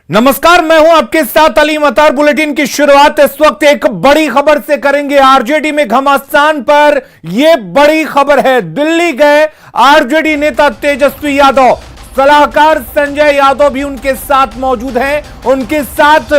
नमस्कार, मैं हूं आपके साथ अली मतार। बुलेटिन की शुरुआत इस वक्त एक बड़ी खबर से करेंगे। आरजेडी में घमासान पर यह बड़ी खबर है। दिल्ली गए आरजेडी नेता तेजस्वी यादव, सलाहकार संजय यादव भी उनके साथ मौजूद हैं। उनके साथ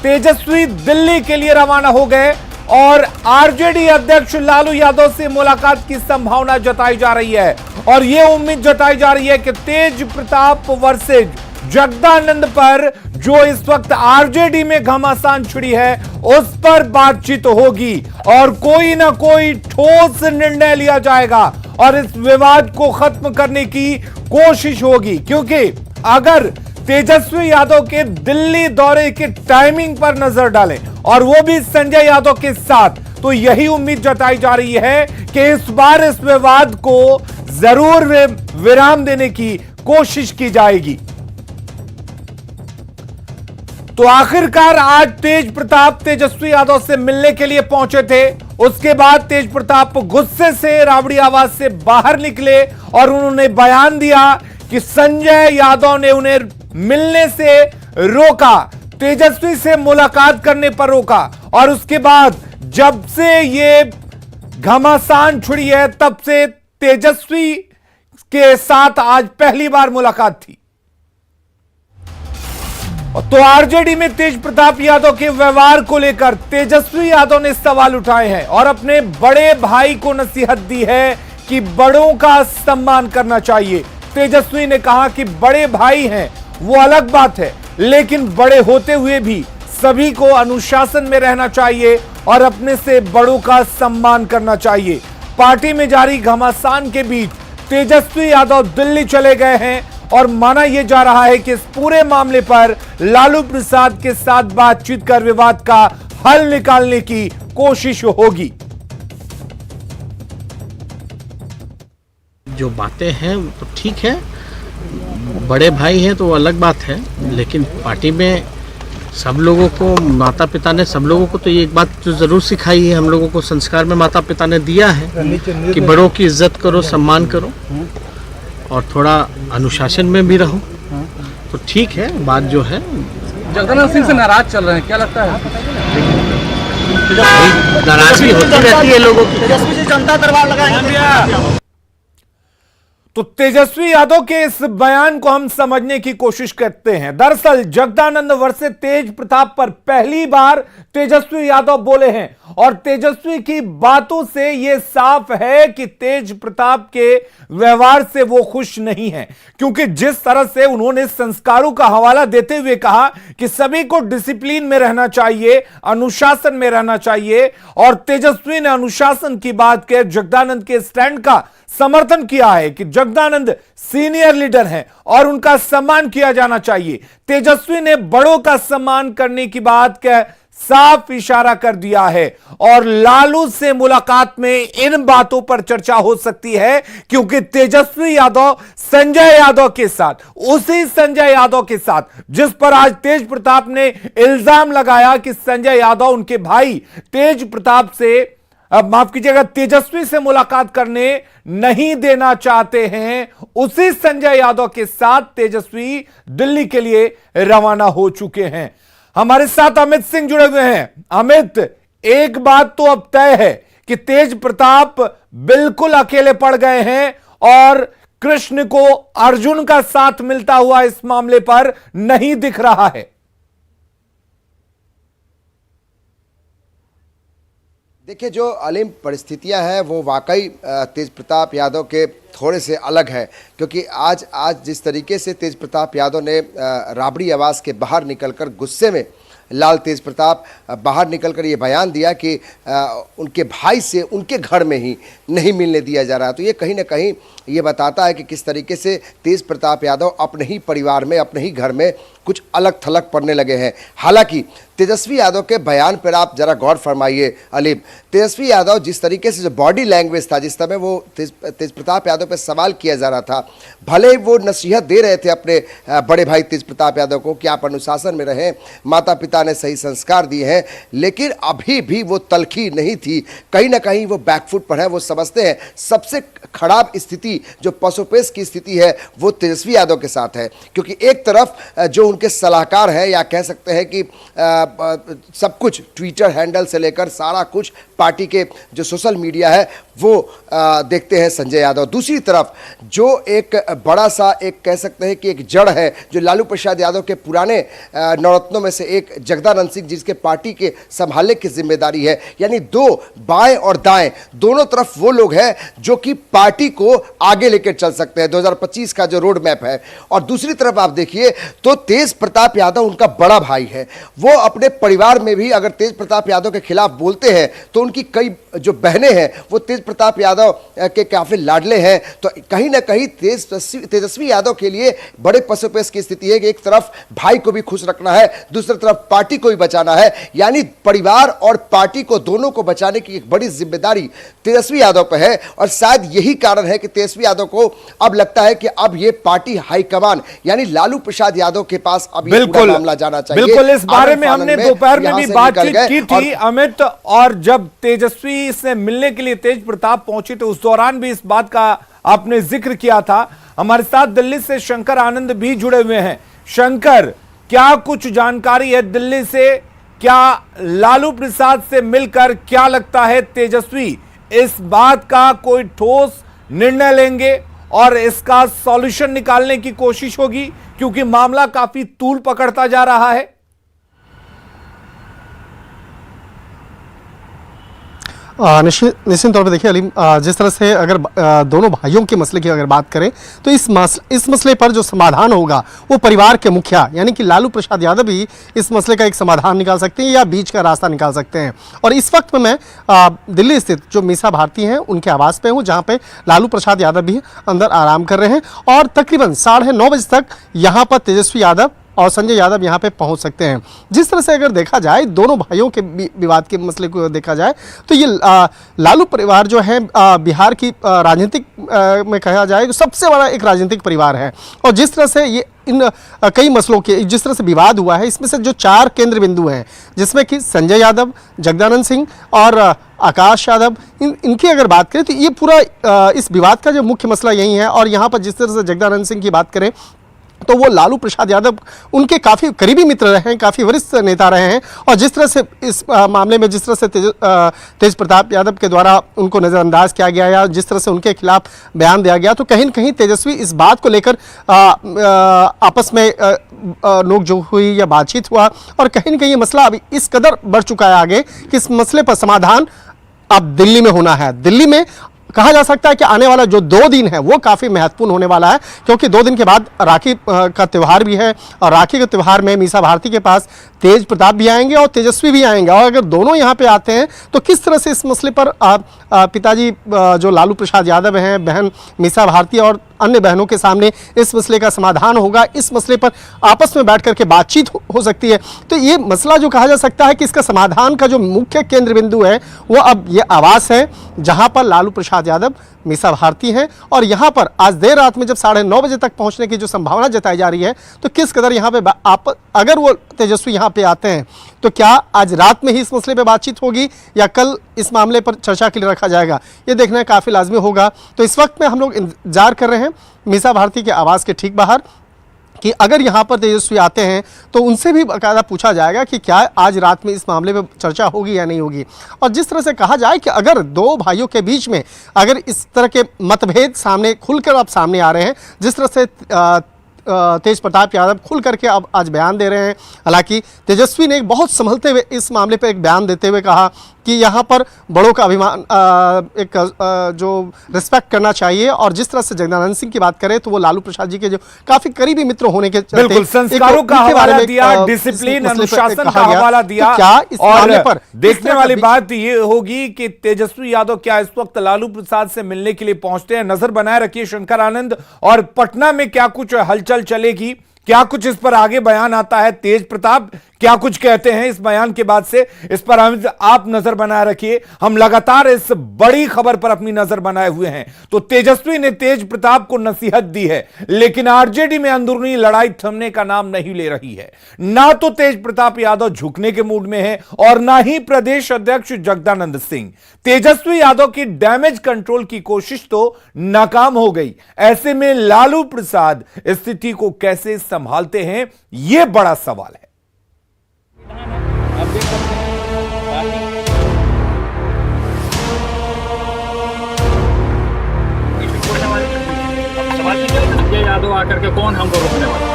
तेजस्वी दिल्ली के लिए रवाना हो गए और आरजेडी अध्यक्ष लालू यादव से मुलाकात की संभावना जताई जा रही है और यह उम्मीद जताई जा रही है कि तेज प्रताप वर्सेज जगदानंद पर जो इस वक्त आरजेडी में घमासान छिड़ी है उस पर बातचीत होगी और कोई ना कोई ठोस निर्णय लिया जाएगा और इस विवाद को खत्म करने की कोशिश होगी। क्योंकि अगर तेजस्वी यादव के दिल्ली दौरे के टाइमिंग पर नजर डालें और वो भी संजय यादव के साथ, तो यही उम्मीद जताई जा रही है कि इस बार इस विवाद को जरूर विराम देने की कोशिश की जाएगी। तो आखिरकार आज तेज प्रताप तेजस्वी यादव से मिलने के लिए पहुंचे थे। उसके बाद तेज प्रताप गुस्से से राबड़ी आवाज से बाहर निकले और उन्होंने बयान दिया कि संजय यादव ने उन्हें मिलने से रोका, तेजस्वी से मुलाकात करने पर रोका और उसके बाद जब से ये घमासान छिड़ी है तब से तेजस्वी के साथ आज पहली बार मुलाकात थी। तो आरजेडी में तेज प्रताप यादव के व्यवहार को लेकर तेजस्वी यादव ने सवाल उठाए हैं और अपने बड़े भाई को नसीहत दी है कि बड़ों का सम्मान करना चाहिए। तेजस्वी ने कहा कि बड़े भाई हैं वो अलग बात है, लेकिन बड़े होते हुए भी सभी को अनुशासन में रहना चाहिए और अपने से बड़ों का सम्मान करना चाहिए। पार्टी में जारी घमासान के बीच तेजस्वी यादव दिल्ली चले गए हैं और माना यह जा रहा है कि इस पूरे मामले पर लालू प्रसाद के साथ बातचीत कर विवाद का हल निकालने की कोशिश होगी। जो बातें हैं वो तो ठीक है, बड़े भाई हैं तो वो अलग बात है, लेकिन पार्टी में सब लोगों को, माता पिता ने सब लोगों को तो ये एक बात जो ज़रूर सिखाई है, हम लोगों को संस्कार में माता पिता ने दिया है कि बड़ों की इज्जत करो, सम्मान करो और थोड़ा अनुशासन में भी रहो। तो ठीक है, बात जो है जगदानंद सिंह से नाराज चल रहे हैं, क्या लगता है? नाराजगी होती रहती है लोगों की। तेजस्वी जी जनता दरबार लगाएंगे। तो तेजस्वी यादव के इस बयान को हम समझने की कोशिश करते हैं। दरअसल जगदानंद वर्सेस तेज प्रताप पर पहली बार तेजस्वी यादव बोले हैं और तेजस्वी की बातों से यह साफ है कि तेज प्रताप के व्यवहार से वो खुश नहीं है, क्योंकि जिस तरह से उन्होंने संस्कारों का हवाला देते हुए कहा कि सभी को डिसिप्लिन में रहना चाहिए, अनुशासन में रहना चाहिए और तेजस्वी ने अनुशासन की बात कह जगदानंद के स्टैंड का समर्थन किया है कि जगदानंद सीनियर लीडर हैं और उनका सम्मान किया जाना चाहिए। तेजस्वी ने बड़ों का सम्मान करने की बात का साफ इशारा कर दिया है और लालू से मुलाकात में इन बातों पर चर्चा हो सकती है, क्योंकि तेजस्वी यादव संजय यादव के साथ, उसी संजय यादव के साथ जिस पर आज तेज प्रताप ने इल्जाम लगाया कि संजय यादव उनके भाई तेज प्रताप से, माफ कीजिएगा, तेजस्वी से मुलाकात करने नहीं देना चाहते हैं, उसी संजय यादव के साथ तेजस्वी दिल्ली के लिए रवाना हो चुके हैं। हमारे साथ अमित सिंह जुड़े हुए हैं। अमित, एक बात तो अब तय है कि तेज प्रताप बिल्कुल अकेले पड़ गए हैं और कृष्ण को अर्जुन का साथ मिलता हुआ इस मामले पर नहीं दिख रहा है। देखिए, जो अलीम परिस्थितियां हैं वो वाकई तेज प्रताप यादव के थोड़े से अलग है, क्योंकि आज जिस तरीके से तेज प्रताप यादव ने राबड़ी आवास के बाहर निकलकर गुस्से में लाल तेज प्रताप बाहर निकलकर ये बयान दिया कि उनके भाई से उनके घर में ही नहीं मिलने दिया जा रहा, तो ये कहीं ना कहीं ये बताता है कि किस तरीके से तेज प्रताप यादव अपने ही परिवार में, अपने ही घर में कुछ अलग थलग पड़ने लगे हैं। हालांकि तेजस्वी यादव के बयान पर आप जरा गौर फरमाइए अलीम। तेजस्वी यादव जिस तरीके से जो बॉडी लैंग्वेज था, जिस समय वो तेज प्रताप यादव पर सवाल किया जा रहा था, भले ही वो नसीहत दे रहे थे अपने बड़े भाई तेज प्रताप यादव को कि आप अनुशासन में रहें, माता पिता ने सही संस्कार दिए हैं, लेकिन अभी भी वो तलखी नहीं थी, कहीं ना कहीं वो बैकफुट पर है। वो समझते हैं सबसे खराब स्थिति जो पशुपेश की स्थिति है वो तेजस्वी यादव के साथ है, क्योंकि एक तरफ जो उनके सलाहकार हैं, या कह सकते हैं कि सब कुछ ट्विटर हैंडल से लेकर सारा कुछ पार्टी के जो सोशल मीडिया है वो देखते हैं संजय यादव। दूसरी तरफ जो एक बड़ा सा एक कह सकते हैं कि एक जड़ है जो लालू प्रसाद यादव के पुराने नवरत्नों में से एक जगदानंद सिंह, जिसके पार्टी के संभालने की जिम्मेदारी है। यानी दो बाएं और दाएं दोनों तरफ वो लोग हैं जो कि पार्टी को आगे लेकर चल सकते हैं, 2025 का जो रोड मैप है। और दूसरी तरफ आप देखिए तो तेज प्रताप यादव उनका बड़ा भाई है, वो अपने परिवार में भी अगर तेज प्रताप यादव के खिलाफ बोलते हैं तो उनकी कई जो बहनें हैं वो तेज प्रताप यादव के काफी लाडले हैं। तो कहीं ना कहीं तेजस्वी यादव के लिए बड़े पसोपेश की स्थिति है कि एक तरफ भाई को भी खुश रखना है, दूसरी तरफ पार्टी को भी बचाना है। यानी परिवार और पार्टी को दोनों को बचाने की एक बड़ी जिम्मेदारी तेजस्वी यादव पर है। और शायद यही कारण है कि तेजस्वी यादव को अब लगता है कि अब ये पार्टी हाईकमान यानी लालू प्रसाद यादव के पास अब ये पूरा मामला जाना चाहिए। बिल्कुल, इस बारे में हमने दोपहर में भी बातचीत की थी अमित, और जब तेजस्वी से मिलने के लिए तेज प्रताप पहुंचे तो उस दौरान भी इस बात का आपने जिक्र किया था। हमारे साथ दिल्ली से शंकर आनंद भी जुड़े हुए हैं। शंकर, क्या कुछ जानकारी है दिल्ली से? क्या लालू प्रसाद से मिलकर क्या लगता है तेजस्वी इस बात का कोई ठोस निर्णय लेंगे और इसका सॉल्यूशन निकालने की कोशिश होगी, क्योंकि मामला काफी तूल पकड़ता जा रहा है? निश्चित तौर पे देखिए अलीम, जिस तरह से अगर दोनों भाइयों के मसले की अगर बात करें तो इस मसले पर जो समाधान होगा वो परिवार के मुखिया यानी कि लालू प्रसाद यादव ही इस मसले का एक समाधान निकाल सकते हैं या बीच का रास्ता निकाल सकते हैं। और इस वक्त में मैं दिल्ली स्थित जो मीसा भारती हैं उनके आवास पे हूँ, जहाँ पे लालू प्रसाद यादव भी अंदर आराम कर रहे हैं और तकरीबन 9:30 बजे तक यहाँ पर तेजस्वी यादव और संजय यादव यहाँ पे पहुँच सकते हैं। जिस तरह से अगर देखा जाए दोनों भाइयों के विवाद के मसले को देखा जाए तो ये लालू परिवार जो है बिहार की राजनीतिक में कहा जाए तो सबसे बड़ा एक राजनीतिक परिवार है। और जिस तरह से ये इन कई मसलों के जिस तरह से विवाद हुआ है, इसमें से जो 4 केंद्र बिंदु हैं जिसमें कि संजय यादव, जगदानंद सिंह और आकाश यादव, इनकी अगर बात करें तो ये पूरा इस विवाद का जो मुख्य मसला यही है। और यहाँ पर जिस तरह से जगदानंद सिंह की बात करें तो वो लालू प्रसाद यादव उनके काफ़ी करीबी मित्र रहे हैं, काफ़ी वरिष्ठ नेता रहे हैं। और जिस तरह से इस मामले में जिस तरह से तेज प्रताप यादव के द्वारा उनको नज़रअंदाज किया गया या जिस तरह से उनके खिलाफ बयान दिया गया, तो कहीं न कहीं तेजस्वी इस बात को लेकर आपस में नोकझोंक हुई या बातचीत हुआ और कहीं न कहीं ये मसला अभी इस कदर बढ़ चुका है आगे कि इस मसले पर समाधान अब दिल्ली में होना है। दिल्ली में कहा जा सकता है कि आने वाला जो 2 दिन है वो काफ़ी महत्वपूर्ण होने वाला है, क्योंकि 2 दिन के बाद राखी का त्यौहार भी है और राखी के त्यौहार में मीसा भारती के पास तेज प्रताप भी आएंगे और तेजस्वी भी आएंगे। और अगर दोनों यहाँ पे आते हैं तो किस तरह से इस मसले पर पिताजी जो लालू प्रसाद यादव हैं, बहन मीसा भारती और अन्य बहनों के सामने इस मसले का समाधान होगा, इस मसले पर आपस में बैठ करके बातचीत हो सकती है। तो ये मसला जो कहा जा सकता है कि इसका समाधान का जो मुख्य केंद्र बिंदु है वो अब ये आवास है, जहाँ पर लालू प्रसाद यादव, मीसा भारती हैं। और यहाँ पर आज देर रात में जब 9:30 बजे तक पहुँचने की जो संभावना जताई जा रही है, तो किस कदर यहाँ पे आप अगर वो तेजस्वी यहाँ पे आते हैं तो क्या आज रात में ही इस मसले पे बातचीत होगी या कल इस मामले पर चर्चा के लिए रखा जाएगा, ये देखना काफ़ी लाजमी होगा। तो इस वक्त में हम लोग इंतजार कर रहे हैं मीसा भारती के आवास के ठीक बाहर कि अगर यहाँ पर तेजस्वी आते हैं तो उनसे भी बाकायदा पूछा जाएगा कि क्या आज रात में इस मामले में चर्चा होगी या नहीं होगी। और जिस तरह से कहा जाए कि अगर 2 भाइयों के बीच में अगर इस तरह के मतभेद सामने खुलकर अब सामने आ रहे हैं, जिस तरह से तेज प्रताप यादव खुल करके अब आज बयान दे रहे हैं, हालांकि तेजस्वी ने बहुत संभलते हुए इस मामले पर एक बयान देते हुए कहा कि यहाँ पर बड़ों का अभिमान जो रिस्पेक्ट करना चाहिए। और जिस तरह से जगदानंद सिंह की बात करें तो वो लालू प्रसाद जी के जो काफी करीबी मित्र होने के चलते बिल्कुल संस्कारों का हवाला दिया, डिसिप्लिन अनुशासन का हवाला दिया। क्या इस मामले पर देखने वाली बात ये होगी कि तेजस्वी यादव क्या इस वक्त लालू प्रसाद से मिलने के लिए पहुंचते हैं। नजर बनाए रखिए शंकर आनंद, और पटना में क्या कुछ हलचल चलेगी क्या कुछ इस पर आगे बयान आता है? तेज प्रताप क्या कुछ कहते हैं इस बयान के बाद से, इस पर आप नजर बनाए रखिए। हम लगातार इस बड़ी खबर पर अपनी नजर बनाए हुए हैं। तो तेजस्वी ने तेज प्रताप को नसीहत दी है, लेकिन आरजेडी में अंदरूनी लड़ाई थमने का नाम नहीं ले रही है। ना तो तेज प्रताप यादव झुकने के मूड में है और ना ही प्रदेश अध्यक्ष जगदानंद सिंह। तेजस्वी यादव की डैमेज कंट्रोल की कोशिश तो नाकाम हो गई। ऐसे में लालू प्रसाद स्थिति को कैसे संभालते हैं, यह बड़ा सवाल है। संजय यादव आकर के कौन हमको रोकने वाला?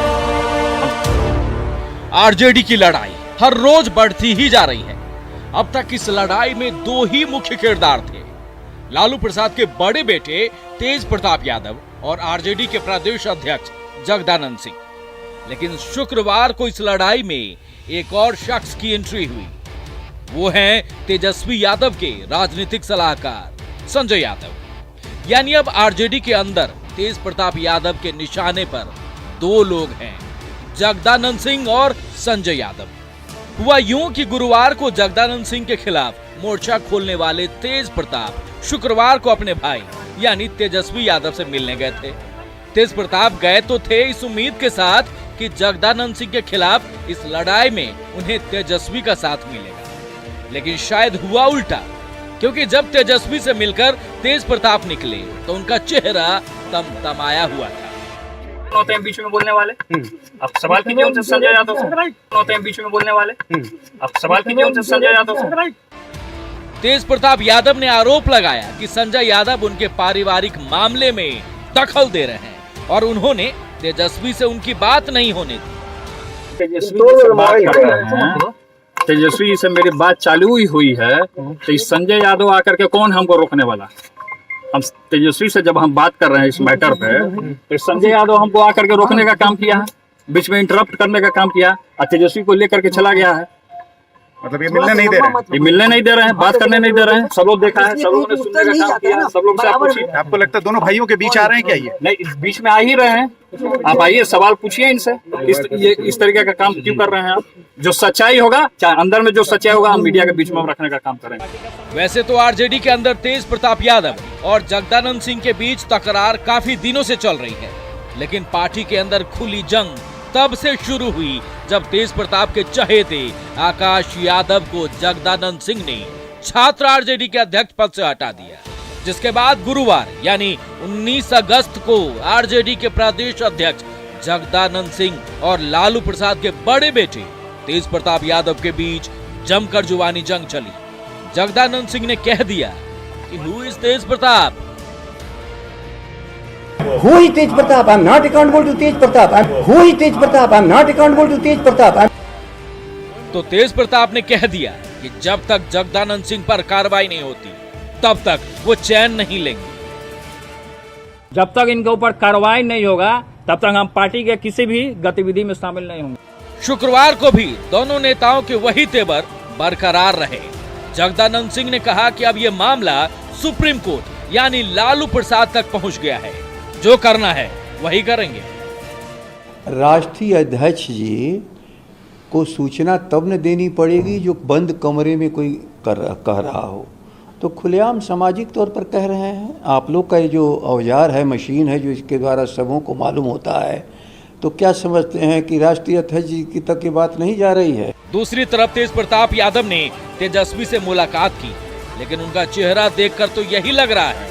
आरजेडी की लड़ाई हर रोज बढ़ती ही जा रही है। अब तक इस लड़ाई में दो ही मुख्य किरदार थे, लालू प्रसाद के बड़े बेटे तेज प्रताप यादव और आरजेडी के प्रदेश अध्यक्ष जगदानंद सिंह। लेकिन शुक्रवार को इस लड़ाई में एक और शख्स की एंट्री हुई। वो हैं तेजस्वी यादव के राजनीतिक सलाहकार संजय यादव। यानी अब आरजेडी के अंदर तेज प्रताप यादव के निशाने पर दो लोग हैं, जगदानंद सिंह और संजय यादव। हुआ यूं कि गुरुवार को जगदानंद सिंह के खिलाफ मोर्चा खोलने वाले तेज प्रताप शुक्रवार को अपने भाई यानी तेजस्वी यादव से मिलने गए थे। तेज प्रताप गए तो थे इस उम्मीद के साथ कि जगदानंद सिंह के खिलाफ इस लड़ाई में उन्हें तेजस्वी का साथ मिलेगा, लेकिन शायद हुआ उल्टा, क्योंकि जब तेजस्वी से मिलकर तेज प्रताप निकले तो उनका चेहरा तमतमाया हुआ था। होते हैं बीच में बोलने वाले, अब सवाल कीजिए उनसे संजय यादव से। होते हैं बीच में बोलने वाले, अब सवाल कीजिए उनसे संजय यादव से। तेज प्रताप यादव ने आरोप लगाया कि संजय यादव उनके पारिवारिक मामले में दखल दे रहे हैं और उन्होंने तेजस्वी से उनकी बात नहीं होने दी। तेजस्वी से मेरी बात चालू ही हुई है, तो इस संजय यादव आकर के कौन हमको रोकने वाला? हम तेजस्वी से जब हम बात कर रहे हैं इस मैटर पे, तो संजय यादव हमको आकर के रोकने का काम किया है, बीच में इंटरप्ट करने का काम किया और तेजस्वी को लेकर के चला गया है। मतलब ये मिलने नहीं दे रहे हैं, ये मिलने नहीं दे रहे हैं, बात करने नहीं दे रहे हैं। सब लोग देखा है, सब लोगों ने सुनने का काम किया, सब लोग से आप पूछिए। आपको लगता है दोनों भाइयों के बीच आ रहे हैं क्या? ये नहीं, बीच में आ ही रहे हैं। आप आइए, सवाल पूछिए इनसे, इस तरीके का काम क्यों कर रहे हैं आप? जो सच्चाई होगा, चाहे अंदर में जो सच्चाई होगा, हम मीडिया के बीच में रखने का काम करेंगे। वैसे तो आरजेडी के अंदर तेज प्रताप यादव और जगदानंद सिंह के बीच तकरार काफी दिनों से चल रही है, लेकिन पार्टी के अंदर खुली जंग तब से शुरू हुई जब तेज प्रताप के चहेते आकाश यादव को जगदानंद सिंह ने छात्र आरजेडी के अध्यक्ष पद से हटा दिया, जिसके बाद गुरुवार यानी 19 अगस्त को आरजेडी के प्रदेश अध्यक्ष जगदानंद सिंह और लालू प्रसाद के बड़े बेटे तेज प्रताप यादव के बीच जमकर जुबानी जंग चली। जगदानंद सिंह ने कह दिया कि who is Tej Pratap? Who is Tej Pratap? I am not accountable to Tej Pratap. Who is Tej Pratap? I am not accountable to Tej Pratap. तो तेज प्रताप ने कह दिया कि जब तक जगदानंद सिंह पर कार्रवाई नहीं होती तब तक वो चैन नहीं लेंगे। जब तक इनके ऊपर कार्रवाई नहीं होगा तब तक हम पार्टी के किसी भी गतिविधि में शामिल नहीं होंगे। शुक्रवार को भी दोनों नेताओं के वही तेवर बरकरार रहे। जगदानंद सिंह ने कहा कि अब ये मामला सुप्रीम कोर्ट यानी लालू प्रसाद तक पहुंच गया है, जो करना है वही करेंगे। राष्ट्रीय अध्यक्ष जी को सूचना तब न देनी पड़ेगी जो बंद कमरे में कोई कह रहा हो, तो खुलेआम सामाजिक तौर पर कह रहे हैं। आप लोग का ये जो औजार है, मशीन है, जो इसके द्वारा सबों को मालूम होता है, तो क्या समझते हैं कि राष्ट्रीय अध्यक्ष जी की तक ये बात नहीं जा रही है? दूसरी तरफ तेज प्रताप यादव ने तेजस्वी से मुलाकात की, लेकिन उनका चेहरा देखकर तो यही लग रहा है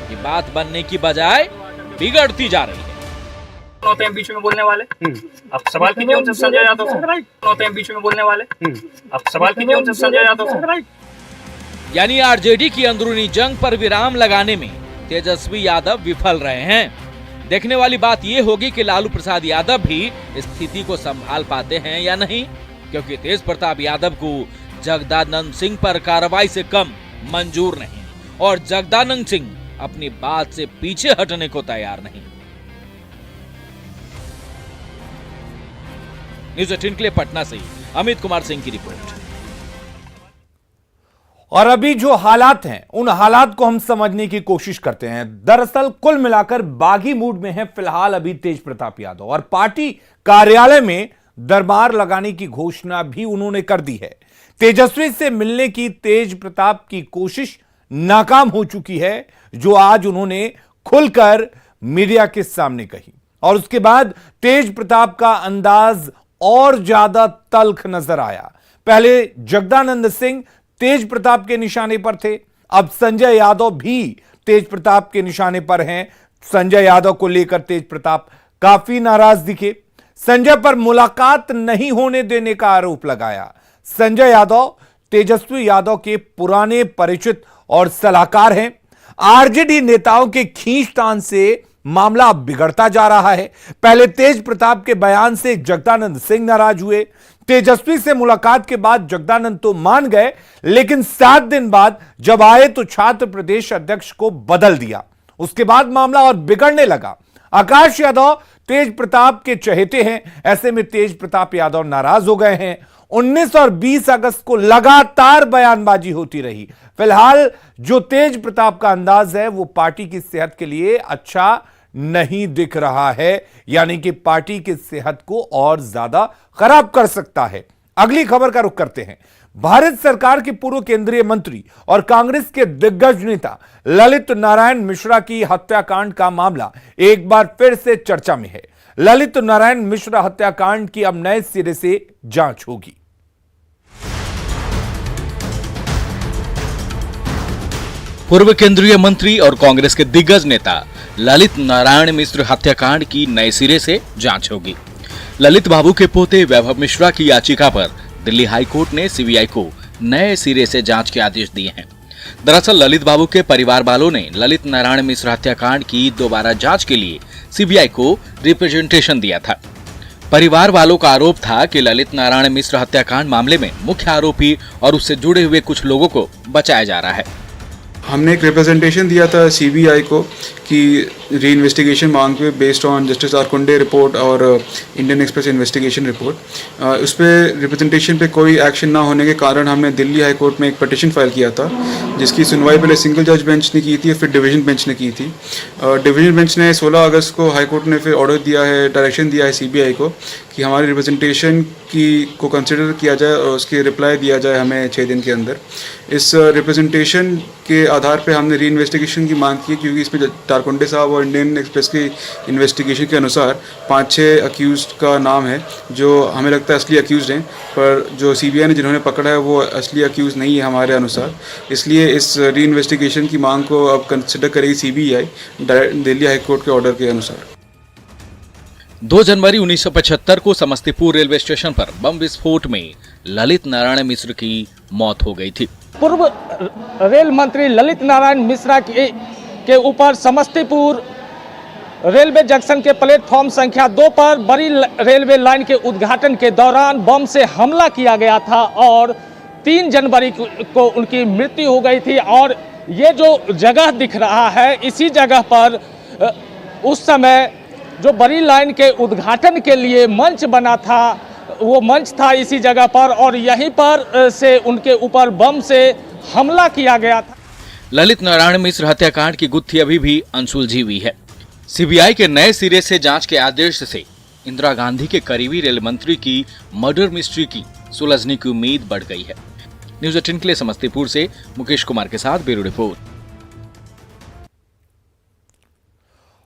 कि बात बनने की बजाय बिगड़ती जा रही है। होते हैं बीच में बोलने वाले, अब सवाल कीजिए उनसे संजय यादव से। होते हैं बीच में बोलने वाले, अब सवाल कीजिए उनसे संजय यादव से। यानी आरजेडी की अंदरूनी जंग पर विराम लगाने में तेजस्वी यादव विफल रहे हैं। देखने वाली बात यह होगी कि लालू प्रसाद यादव भी स्थिति को संभाल पाते हैं या नहीं, क्योंकि तेज प्रताप यादव को जगदानंद सिंह पर कार्रवाई से कम मंजूर नहीं और जगदानंद सिंह अपनी बात से पीछे हटने को तैयार नहीं। न्यूज़ 18 के लिए पटना से अमित कुमार सिंह की रिपोर्ट। और अभी जो हालात हैं उन हालात को हम समझने की कोशिश करते हैं। दरअसल कुल मिलाकर बागी मूड में है फिलहाल अभी तेज प्रताप यादव, और पार्टी कार्यालय में दरबार लगाने की घोषणा भी उन्होंने कर दी है। तेजस्वी से मिलने की तेज प्रताप की कोशिश नाकाम हो चुकी है, जो आज उन्होंने खुलकर मीडिया के सामने कही। और उसके बाद तेज प्रताप का अंदाज और ज्यादा तल्ख नजर आया। पहले जगदानंद सिंह तेज प्रताप के निशाने पर थे, अब संजय यादव भी तेज प्रताप के निशाने पर हैं। संजय यादव को लेकर तेज प्रताप काफी नाराज दिखे। संजय पर मुलाकात नहीं होने देने का आरोप लगाया। संजय यादव तेजस्वी यादव के पुराने परिचित और सलाहकार हैं। आरजेडी नेताओं के खींचतान से मामला अब बिगड़ता जा रहा है। पहले तेज प्रताप के बयान से जगदानंद सिंह नाराज हुए। तेजस्वी से मुलाकात के बाद जगदानंद तो मान गए, लेकिन 7 दिन बाद जब आए तो छात्र प्रदेश अध्यक्ष को बदल दिया। उसके बाद मामला और बिगड़ने लगा। आकाश यादव तेज प्रताप के चहेते हैं, ऐसे में तेज प्रताप यादव नाराज हो गए हैं। 19 और 20 अगस्त को लगातार बयानबाजी होती रही। फिलहाल जो तेज प्रताप का अंदाज है वो पार्टी की सेहत के लिए अच्छा नहीं दिख रहा है, यानी कि पार्टी की सेहत को और ज्यादा खराब कर सकता है। अगली खबर का रुख करते हैं। भारत सरकार के पूर्व केंद्रीय मंत्री और कांग्रेस के दिग्गज नेता ललित नारायण मिश्रा की हत्याकांड का मामला एक बार फिर से चर्चा में है। ललित नारायण मिश्रा हत्याकांड की अब नए सिरे से जांच होगी। पूर्व केंद्रीय मंत्री और कांग्रेस के दिग्गज नेता ललित नारायण मिश्र हत्याकांड की नए सिरे से जांच होगी। ललित बाबू के पोते वैभव मिश्रा की याचिका पर दिल्ली हाईकोर्ट ने सीबीआई को नए सिरे से जांच के आदेश दिए हैं। दरअसल ललित बाबू के परिवार वालों ने ललित नारायण मिश्र हत्याकांड की दोबारा जांच के लिए सीबीआई को रिप्रेजेंटेशन दिया था। परिवार वालों का आरोप था कि ललित नारायण मिश्र हत्याकांड मामले में मुख्य आरोपी और उससे जुड़े हुए कुछ लोगों को बचाया जा रहा है। हमने एक रिप्रेजेंटेशन दिया था सीबीआई को कि री इन्वेस्टिगेशन मांग पे बेस्ड ऑन जस्टिस आरकुंडे रिपोर्ट और इंडियन एक्सप्रेस इन्वेस्टिगेशन रिपोर्ट। उस पर रिप्रेजेंटेशन पे कोई एक्शन ना होने के कारण हमने दिल्ली हाई कोर्ट में एक पिटीशन फाइल किया था, जिसकी सुनवाई पहले सिंगल जज बेंच ने की थी, फिर डिवीजन बेंच ने की थी। डिवीजन बेंच ने 16 अगस्त को हाई कोर्ट ने फिर ऑर्डर दिया है, डायरेक्शन दिया है सीबीआई को कि हमारी रिप्रेजेंटेशन को कंसिडर किया जाए और उसकी रिप्लाई दिया जाए हमें 6 दिन के अंदर। इस रिप्रेजेंटेशन के आधार पे हमने री इन्वेस्टिगेशन की मांग की, क्योंकि इसमें तारकुंडे साहब और इंडियन एक्सप्रेस की इन्वेस्टिगेशन के अनुसार 5-6 अक्यूज्ड का नाम है, जो हमें लगता है असली अक्यूज्ड हैं, पर जो सीबीआई ने जिन्होंने पकड़ा है वो असली अक्यूज नहीं है हमारे अनुसार। इसलिए इस री इन्वेस्टिगेशन की मांग को अब कंसिडर करेगी सीबीआई दिल्ली हाई कोर्ट के ऑर्डर के अनुसार। 2 जनवरी 1975 को समस्तीपुर रेलवे स्टेशन पर बम विस्फोट में ललित नारायण मिश्र की मौत हो गई थी। पूर्व रेल मंत्री ललित नारायण मिश्रा के ऊपर समस्तीपुर रेलवे जंक्शन के प्लेटफॉर्म संख्या 2 पर बड़ी रेलवे लाइन के उद्घाटन के दौरान बम से हमला किया गया था और 3 जनवरी को उनकी मृत्यु हो गई थी। और ये जो जगह दिख रहा है, इसी जगह पर उस समय जो बड़ी लाइन के उद्घाटन के लिए मंच बना था, वो मंच था इसी जगह पर, और यहीं पर से उनके ऊपर बम से हमला किया गया था। ललित नारायण मिश्र हत्याकांड की गुत्थी अभी भी अनसुलझी हुई है। सीबीआई के नए सिरे से जांच के आदेश से इंदिरा गांधी के करीबी रेल मंत्री की मर्डर मिस्ट्री की सुलझने की उम्मीद बढ़ गई है। न्यूज़ 18 के लिए समस्तीपुर से मुकेश कुमार के साथ ब्यूरो रिपोर्ट।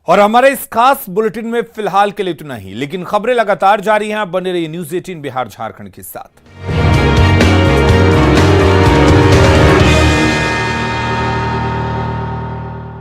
और हमारे इस खास बुलेटिन में फिलहाल के लिए इतना ही, लेकिन खबरें लगातार जारी हैं। आप बने रहिए न्यूज़ 18 बिहार झारखंड के साथ।